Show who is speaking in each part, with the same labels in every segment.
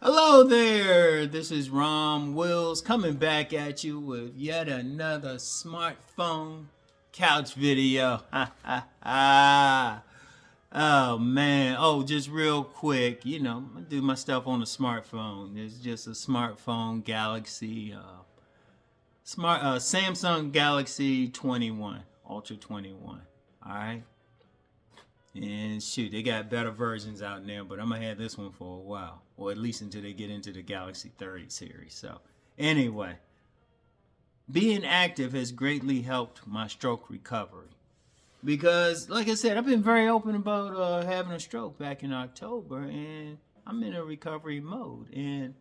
Speaker 1: Hello there, this is Rom Wills coming back at you with yet another smartphone couch video. Ha ha ha. Oh man, just real quick, I do my stuff on a smartphone. It's just a smartphone Galaxy, Samsung Galaxy 21, Ultra 21. All right. And shoot, they got better versions out there, but I'm gonna have this one for a while, or at least until they get into the Galaxy 30 series. So, anyway, being active has greatly helped my stroke recovery because, like I said, I've been very open about having a stroke back in October, and I'm in a recovery mode, and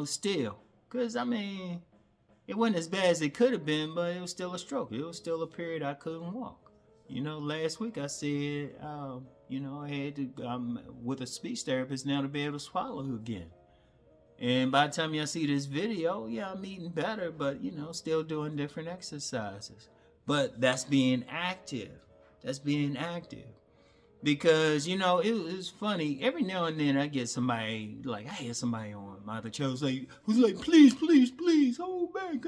Speaker 1: still, because it wasn't as bad as it could have been, but it was still a stroke. It was still a period I couldn't walk. Last week I said, I had to, with a speech therapist now to be able to swallow again. And by the time y'all see this video, yeah, I'm eating better, but, still doing different exercises. But that's being active. That's being active. Because, it's funny. Every now and then I get somebody, I had somebody on my other show who's like, please, please, please, oh man,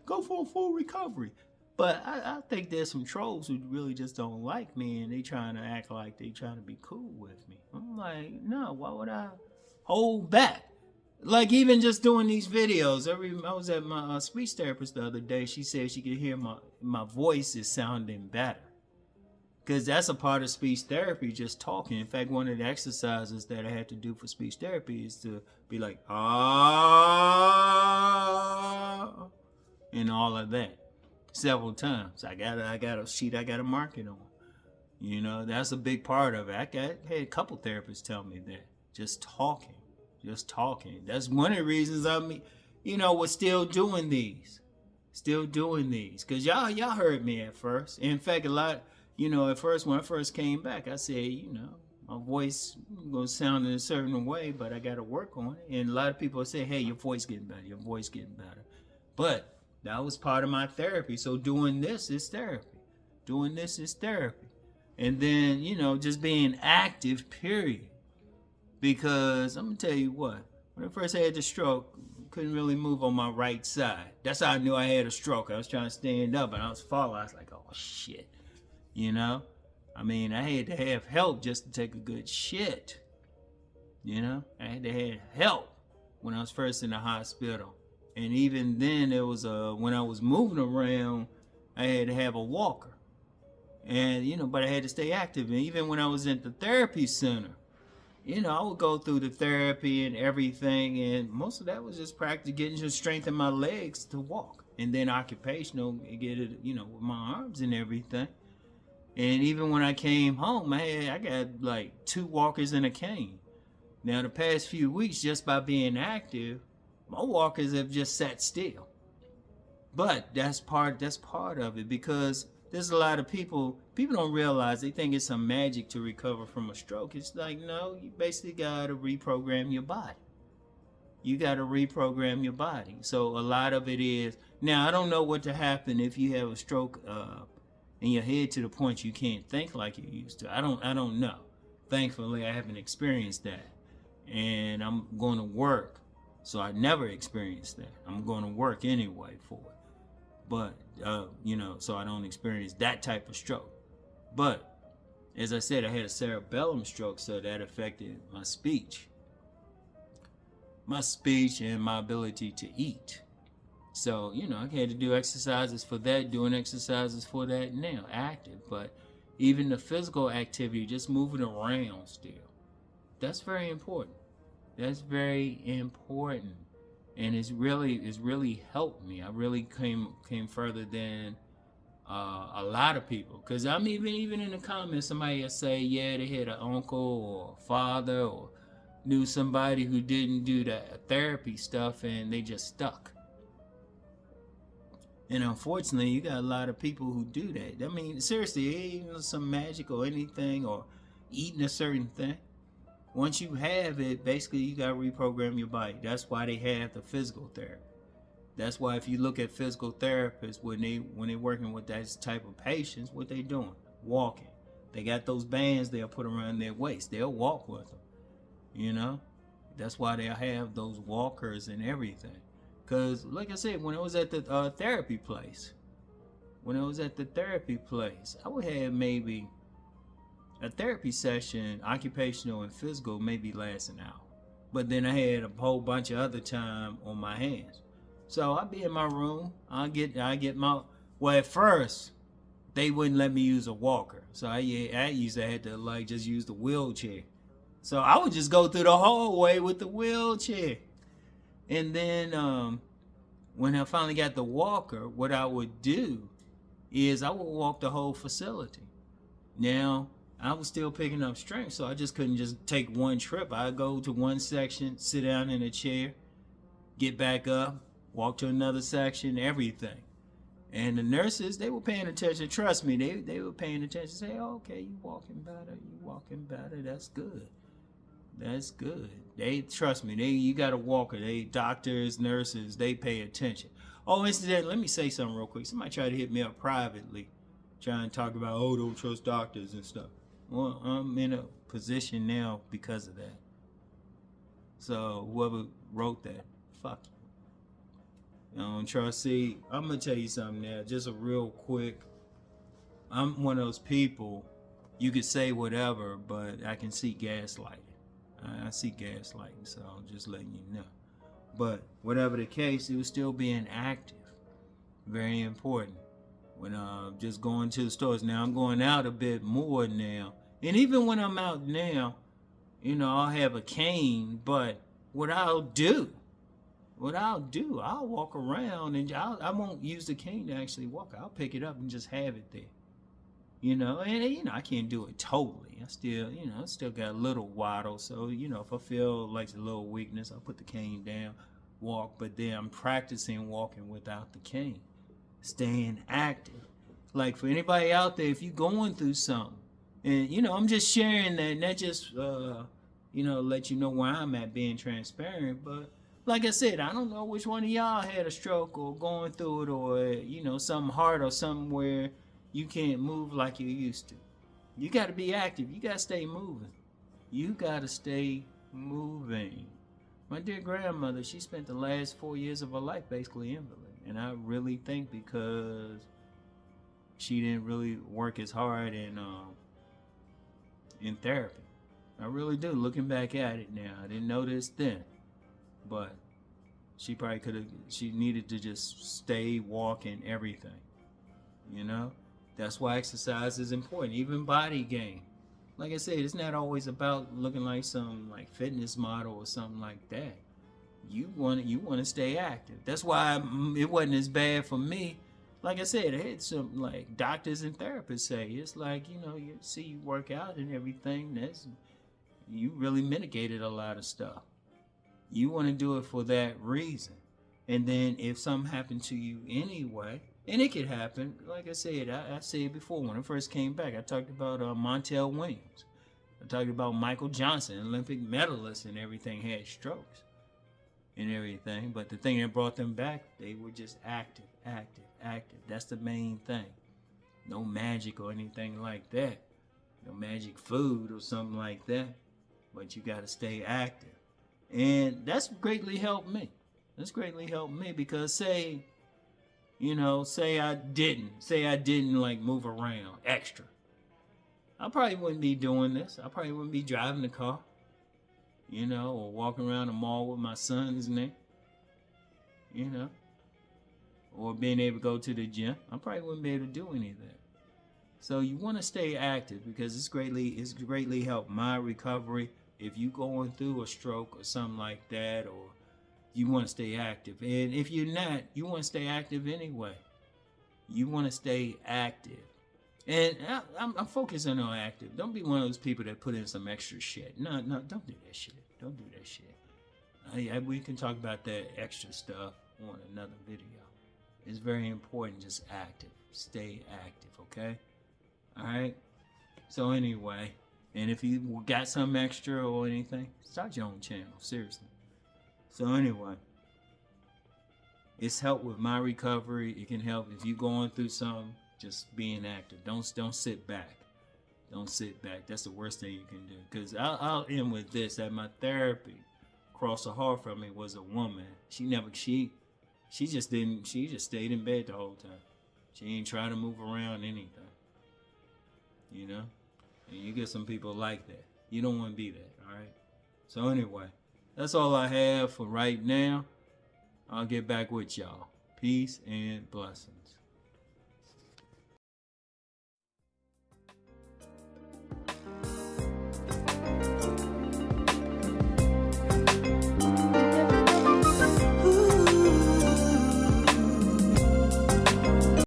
Speaker 1: go for a full recovery. But I think there's some trolls who really just don't like me and they trying to act like they trying to be cool with me. I'm like, no, why would I hold back? Like even just doing these videos. I was at my speech therapist the other day. She said she could hear my voice is sounding better. Because that's a part of speech therapy, just talking. In fact, one of the exercises that I had to do for speech therapy is to be like, ah, and all of that several times. I got a sheet I got to mark it on. That's a big part of it. Had a couple therapists tell me that. Just talking. That's one of the reasons was still doing these. Because y'all heard me at first. In fact, a lot, at first, when I first came back, I said, my voice gonna sound in a certain way, but I got to work on it. And a lot of people say, hey, your voice getting better. But that was part of my therapy. So doing this is therapy. And then, just being active, period. Because I'm going to tell you what, when I first had the stroke, couldn't really move on my right side. That's how I knew I had a stroke. I was trying to stand up and I was falling. I was like, oh shit. I had to have help just to take a good shit. I had to have help when I was first in the hospital. And even then, it was when I was moving around, I had to have a walker. And, but I had to stay active. And even when I was at the therapy center, I would go through the therapy and everything. And most of that was just practice getting to strengthen my legs to walk. And then occupational, get it, with my arms and everything. And even when I came home, I got like 2 walkers and a cane. Now, the past few weeks, just by being active, my walkers have just sat still. But that's part of it because there's a lot of people don't realize, they think it's some magic to recover from a stroke. It's like, no, you basically got to reprogram your body. So a lot of it is, now I don't know what to happen if you have a stroke in your head to the point you can't think like you used to. I don't know. Thankfully, I haven't experienced that. And I'm going to work. So I never experienced that. I'm going to work anyway for it. But, so I don't experience that type of stroke. But, as I said, I had a cerebellum stroke, so that affected my speech. And my ability to eat. So, I had to do exercises for that, doing exercises for that now, active. But even the physical activity, just moving around still, that's very important. And it's really helped me. I really came further than a lot of people. Because I'm even in the comments, somebody will say, yeah, they had an uncle or a father or knew somebody who didn't do the therapy stuff and they just stuck. And unfortunately, you got a lot of people who do that. Seriously, it ain't some magic or anything or eating a certain thing. Once you have it, basically you got to reprogram your body. That's why they have the physical therapy. That's why if you look at physical therapists, when they're working with that type of patients, what they doing? Walking. They got those bands they'll put around their waist. They'll walk with them. That's why they have those walkers and everything. Cause like I said, when I was at the therapy place, I would have maybe a therapy session, occupational and physical, maybe last an hour. But then I had a whole bunch of other time on my hands. So I'd be in my room. I get my. Well, at first they wouldn't let me use a walker, so I used to have to like just use the wheelchair. So I would just go through the hallway with the wheelchair, and then when I finally got the walker, what I would do is I would walk the whole facility. Now I was still picking up strength, so I just couldn't just take one trip. I'd go to one section, sit down in a chair, get back up, walk to another section, everything. And the nurses, they were paying attention. Trust me, they were paying attention. Say, oh, okay, you walking better. That's good. That's good. They trust me. You got a walker. They doctors, nurses, they pay attention. Oh, incidentally, let me say something real quick. Somebody tried to hit me up privately, trying to talk about, oh, don't trust doctors and stuff. Well, I'm in a position now because of that. So whoever wrote that, fuck you. Trust. See, I'm gonna tell you something now. Just a real quick. I'm one of those people. You could say whatever, but I can see gaslighting. I see gaslighting, so I'm just letting you know. But whatever the case, it was still being active. Very important. When just going to the stores. Now I'm going out a bit more now, and even when I'm out now, I'll have a cane. But what I'll do, I'll walk around and I won't use the cane to actually walk. I'll pick it up and just have it there. And I can't do it totally. I still got a little waddle. So, if I feel like a little weakness, I'll put the cane down, walk. But then I'm practicing walking without the cane, staying active. Like for anybody out there, if you're going through something, and I'm just sharing that, not just let you know where I'm at, being transparent, but like I said, I don't know which one of y'all had a stroke or going through it, or something hard or something where you can't move like you used to. You got to be active. You got to stay moving. My dear grandmother, she spent the last 4 years of her life basically invalid, and I really think because she didn't really work as hard in therapy. I really do. Looking back at it now, I didn't know this then. But she probably she needed to just stay walking everything. That's why exercise is important. Even body gain. Like I said, it's not always about looking like some like fitness model or something like that. You want to stay active. That's why it wasn't as bad for me. Like I said, I had some like doctors and therapists say it's like you see you work out and everything. You really mitigated a lot of stuff. You want to do it for that reason. And then if something happened to you anyway, and it could happen, like I said, I said before, when I first came back, I talked about Montel Williams. I talked about Michael Johnson, Olympic medalist and everything, had strokes and everything. But the thing that brought them back, they were just active. That's the main thing. No magic or anything like that. No magic food or something like that. But you got to stay active. And that's greatly helped me. Because say I didn't like move around extra. I probably wouldn't be doing this. I probably wouldn't be driving the car, or walking around the mall with my sons in there, or being able to go to the gym. I probably wouldn't be able to do any of that. So you want to stay active because it's greatly helped my recovery. If you going through a stroke or something like that, or you want to stay active. And if you're not, you want to stay active anyway. You want to stay active. And I'm focusing on active. Don't be one of those people that put in some extra shit. No, don't do that shit. Don't do that shit. We can talk about that extra stuff on another video. It's very important, just active. Stay active, okay? All right? So anyway, and if you got some extra or anything, start your own channel, seriously. So anyway, it's helped with my recovery. It can help if you're going through something, just being active. Don't sit back. Don't sit back. That's the worst thing you can do. Because I'll end with this. At my therapy, across the hall from me was a woman. She just stayed in bed the whole time. She ain't trying to move around anything. You know? And you get some people like that. You don't want to be that, all right? So anyway, that's all I have for right now. I'll get back with y'all. Peace and blessings.